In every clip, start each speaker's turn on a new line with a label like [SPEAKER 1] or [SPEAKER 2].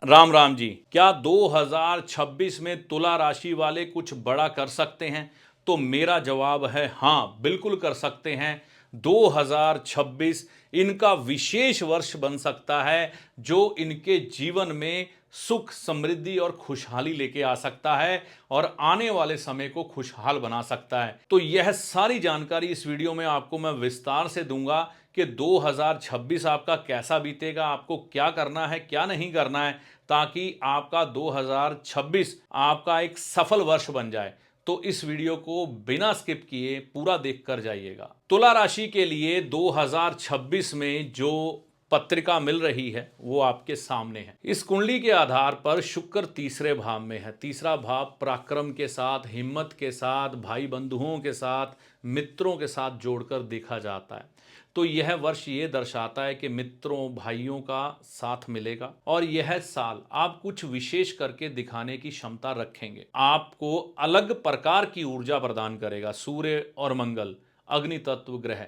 [SPEAKER 1] राम राम जी। क्या 2026 में तुला राशि वाले कुछ बड़ा कर सकते हैं? तो मेरा जवाब है हाँ, बिल्कुल कर सकते हैं। 2026 इनका विशेष वर्ष बन सकता है जो इनके जीवन में सुख, समृद्धि और खुशहाली लेके आ सकता है और आने वाले समय को खुशहाल बना सकता है। तो यह सारी जानकारी इस वीडियो में आपको मैं विस्तार से दूंगा कि 2026 आपका कैसा बीतेगा, आपको क्या करना है, क्या नहीं करना है, ताकि आपका 2026 आपका एक सफल वर्ष बन जाए। तो इस वीडियो को बिना स्किप किए पूरा देखकर जाइएगा। तुला राशि के लिए 2026 में जो पत्रिका मिल रही है वो आपके सामने है। इस कुंडली के आधार पर शुक्र तीसरे भाव में है। तीसरा भाव पराक्रम के साथ, हिम्मत के साथ, भाई बंधुओं के साथ, मित्रों के साथ जोड़कर देखा जाता है। तो यह वर्ष ये दर्शाता है कि मित्रों, भाइयों का साथ मिलेगा और यह साल आप कुछ विशेष करके दिखाने की क्षमता रखेंगे। आपको अलग प्रकार की ऊर्जा प्रदान करेगा सूर्य और मंगल, अग्नि तत्व ग्रह।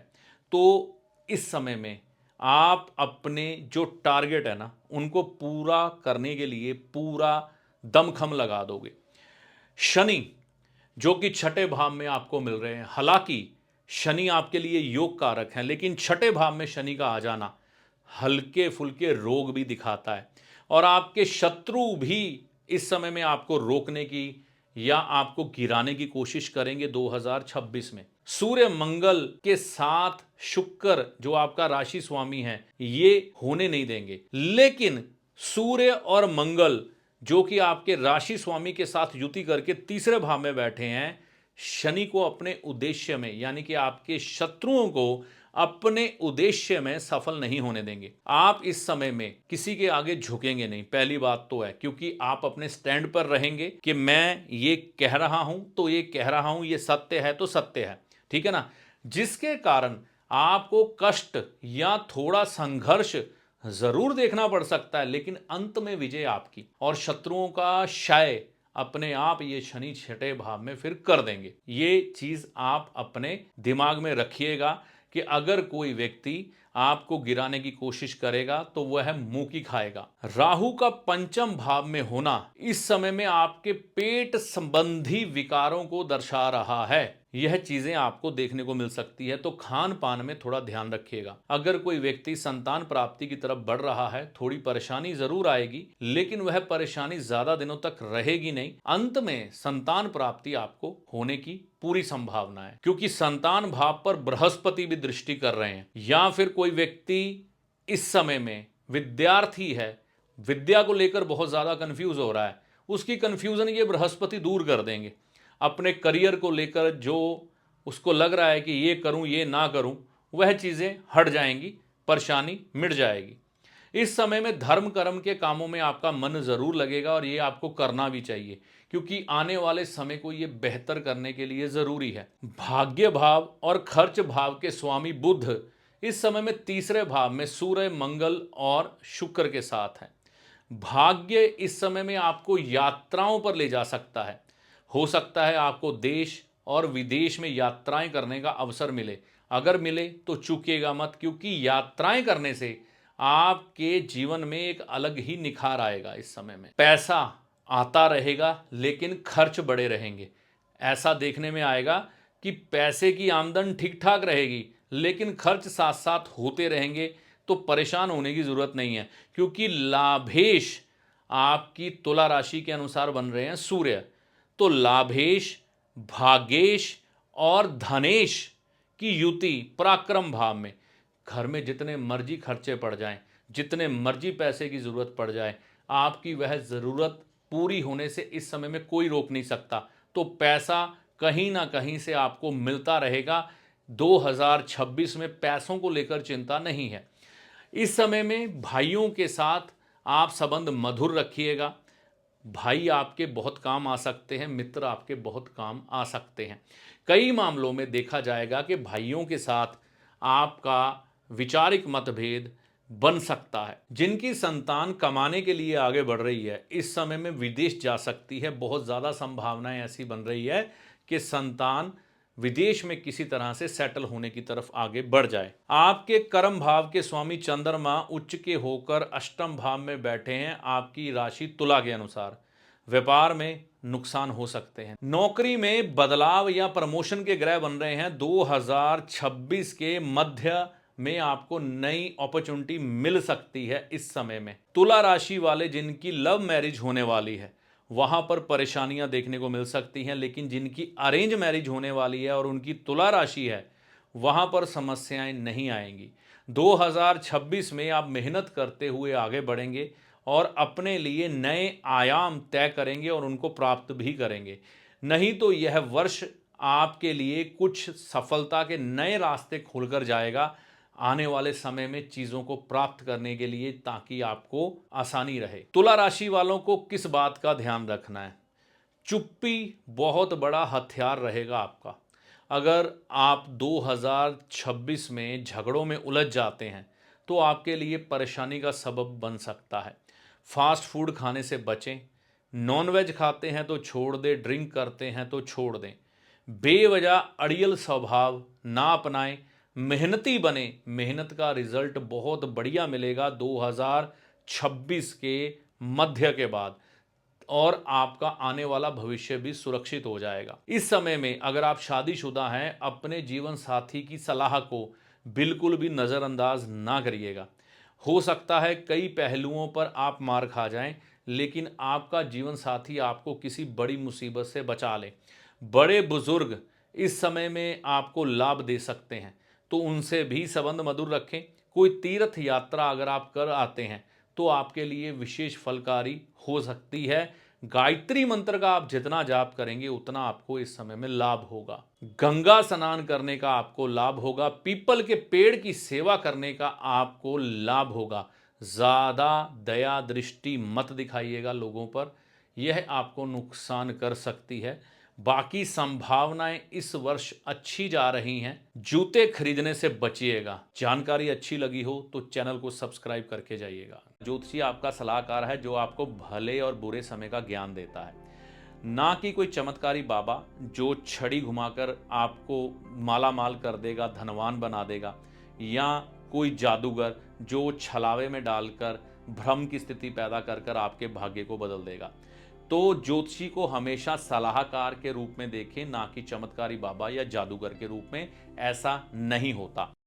[SPEAKER 1] तो इस समय में आप अपने जो टारगेट है ना, उनको पूरा करने के लिए पूरा दमखम लगा दोगे। शनि जो कि छठे भाव में आपको मिल रहे हैं, हालांकि शनि आपके लिए योग कारक हैं, लेकिन छठे भाव में शनि का आ जाना हल्के फुल्के रोग भी दिखाता है और आपके शत्रु भी इस समय में आपको रोकने की या आपको गिराने की कोशिश करेंगे 2026 में। सूर्य मंगल के साथ शुक्र जो आपका राशि स्वामी है ये होने नहीं देंगे, लेकिन सूर्य और मंगल जो कि आपके राशि स्वामी के साथ युति करके तीसरे भाव में बैठे हैं, शनि को अपने उद्देश्य में यानी कि आपके शत्रुओं को अपने उद्देश्य में सफल नहीं होने देंगे। आप इस समय में किसी के आगे झुकेंगे नहीं, पहली बात तो है, क्योंकि आप अपने स्टैंड पर रहेंगे कि मैं ये कह रहा हूं तो ये कह रहा हूं, ये सत्य है तो सत्य है, ठीक है ना। जिसके कारण आपको कष्ट या थोड़ा संघर्ष जरूर देखना पड़ सकता है, लेकिन अंत में विजय आपकी और शत्रुओं का क्षय अपने आप ये शनि छठे भाव में फिर कर देंगे। ये चीज आप अपने दिमाग में रखिएगा कि अगर कोई व्यक्ति आपको गिराने की कोशिश करेगा तो वह मुंह की खाएगा। राहु का पंचम भाव में होना इस समय में आपके पेट संबंधी विकारों को दर्शा रहा है। यह चीजें आपको देखने को मिल सकती है, तो खान पान में थोड़ा ध्यान रखिएगा। अगर कोई व्यक्ति संतान प्राप्ति की तरफ बढ़ रहा है, थोड़ी परेशानी जरूर आएगी, लेकिन वह परेशानी ज्यादा दिनों तक रहेगी नहीं। अंत में संतान प्राप्ति आपको होने की पूरी संभावना है, क्योंकि संतान भाव पर बृहस्पति भी दृष्टि कर रहे हैं। या फिर कोई व्यक्ति इस समय में विद्यार्थी है, विद्या को लेकर बहुत ज्यादा कंफ्यूज हो रहा है, उसकी कंफ्यूजन ये बृहस्पति दूर कर देंगे। अपने करियर को लेकर जो उसको लग रहा है कि ये करूं ये ना करूं, वह चीजें हट जाएंगी, परेशानी मिट जाएगी। इस समय में धर्म कर्म के कामों में आपका मन जरूर लगेगा और ये आपको करना भी चाहिए, क्योंकि आने वाले समय को ये बेहतर करने के लिए जरूरी है। भाग्य भाव और खर्च भाव के स्वामी बुध इस समय में तीसरे भाव में सूर्य, मंगल और शुक्र के साथ है। भाग्य इस समय में आपको यात्राओं पर ले जा सकता है। हो सकता है आपको देश और विदेश में यात्राएं करने का अवसर मिले। अगर मिले तो चूकिएगा मत, क्योंकि यात्राएं करने से आपके जीवन में एक अलग ही निखार आएगा। इस समय में पैसा आता रहेगा लेकिन खर्च बड़े रहेंगे। ऐसा देखने में आएगा कि पैसे की आमदन ठीक ठाक रहेगी लेकिन खर्च साथ साथ होते रहेंगे। तो परेशान होने की जरूरत नहीं है, क्योंकि लाभेश आपकी तुला राशि के अनुसार बन रहे हैं सूर्य। तो लाभेश, भागेश और धनेश की युति पराक्रम भाव में, घर में जितने मर्जी खर्चे पड़ जाएं, जितने मर्जी पैसे की जरूरत पड़ जाए, आपकी वह जरूरत पूरी होने से इस समय में कोई रोक नहीं सकता। तो पैसा कहीं ना कहीं से आपको मिलता रहेगा। 2026 में पैसों को लेकर चिंता नहीं है। इस समय में भाइयों के साथ आप संबंध मधुर रखिएगा। भाई आपके बहुत काम आ सकते हैं, मित्र आपके बहुत काम आ सकते हैं। कई मामलों में देखा जाएगा कि भाइयों के साथ आपका विचारिक मतभेद बन सकता है। जिनकी संतान कमाने के लिए आगे बढ़ रही है, इस समय में विदेश जा सकती है। बहुत ज़्यादा संभावनाएं ऐसी बन रही है कि संतान विदेश में किसी तरह से सेटल होने की तरफ आगे बढ़ जाए। आपके कर्म भाव के स्वामी चंद्रमा उच्च के होकर अष्टम भाव में बैठे हैं आपकी राशि तुला के अनुसार। व्यापार में नुकसान हो सकते हैं। नौकरी में बदलाव या प्रमोशन के ग्रह बन रहे हैं। 2026 के मध्य में आपको नई अपॉर्चुनिटी मिल सकती है। इस समय में तुला राशि वाले जिनकी लव मैरिज होने वाली है वहां पर परेशानियां देखने को मिल सकती हैं, लेकिन जिनकी अरेंज मैरिज होने वाली है और उनकी तुला राशि है वहां पर समस्याएं नहीं आएंगी। 2026 में आप मेहनत करते हुए आगे बढ़ेंगे और अपने लिए नए आयाम तय करेंगे और उनको प्राप्त भी करेंगे। नहीं तो यह वर्ष आपके लिए कुछ सफलता के नए रास्ते खोलकर जाएगा आने वाले समय में चीजों को प्राप्त करने के लिए, ताकि आपको आसानी रहे। तुला राशि वालों को किस बात का ध्यान रखना है? चुप्पी बहुत बड़ा हथियार रहेगा आपका। अगर आप 2026 में झगड़ों में उलझ जाते हैं तो आपके लिए परेशानी का सबब बन सकता है। फास्ट फूड खाने से बचें। नॉनवेज खाते हैं तो छोड़ दें, ड्रिंक करते हैं तो छोड़ दें। बेवजह अड़ियल स्वभाव ना अपनाएं। मेहनती बने, मेहनत का रिजल्ट बहुत बढ़िया मिलेगा 2026 के मध्य के बाद, और आपका आने वाला भविष्य भी सुरक्षित हो जाएगा। इस समय में अगर आप शादीशुदा हैं, अपने जीवन साथी की सलाह को बिल्कुल भी नज़रअंदाज ना करिएगा। हो सकता है कई पहलुओं पर आप मार खा जाएं, लेकिन आपका जीवन साथी आपको किसी बड़ी मुसीबत से बचा ले। बड़े बुजुर्ग इस समय में आपको लाभ दे सकते हैं, तो उनसे भी संबंध मधुर रखें। कोई तीर्थ यात्रा अगर आप कर आते हैं तो आपके लिए विशेष फलकारी हो सकती है। गायत्री मंत्र का आप जितना जाप करेंगे उतना आपको इस समय में लाभ होगा। गंगा स्नान करने का आपको लाभ होगा। पीपल के पेड़ की सेवा करने का आपको लाभ होगा। ज़्यादा दया दृष्टि मत दिखाइएगा लोगों पर, यह आपको नुकसान कर सकती है। बाकी संभावनाएं इस वर्ष अच्छी जा रही हैं। जूते खरीदने से बचिएगा। जानकारी अच्छी लगी हो तो चैनल को सब्सक्राइब करके जाइएगा। ज्योतिषी आपका सलाहकार है जो आपको भले और बुरे समय का ज्ञान देता है, ना कि कोई चमत्कारी बाबा जो छड़ी घुमाकर आपको माला माल कर देगा, धनवान बना देगा, या कोई जादूगर जो छलावे में डालकर भ्रम की स्थिति पैदा कर कर आपके भाग्य को बदल देगा। तो ज्योतिषी को हमेशा सलाहकार के रूप में देखें, ना कि चमत्कारी बाबा या जादूगर के रूप में। ऐसा नहीं होता।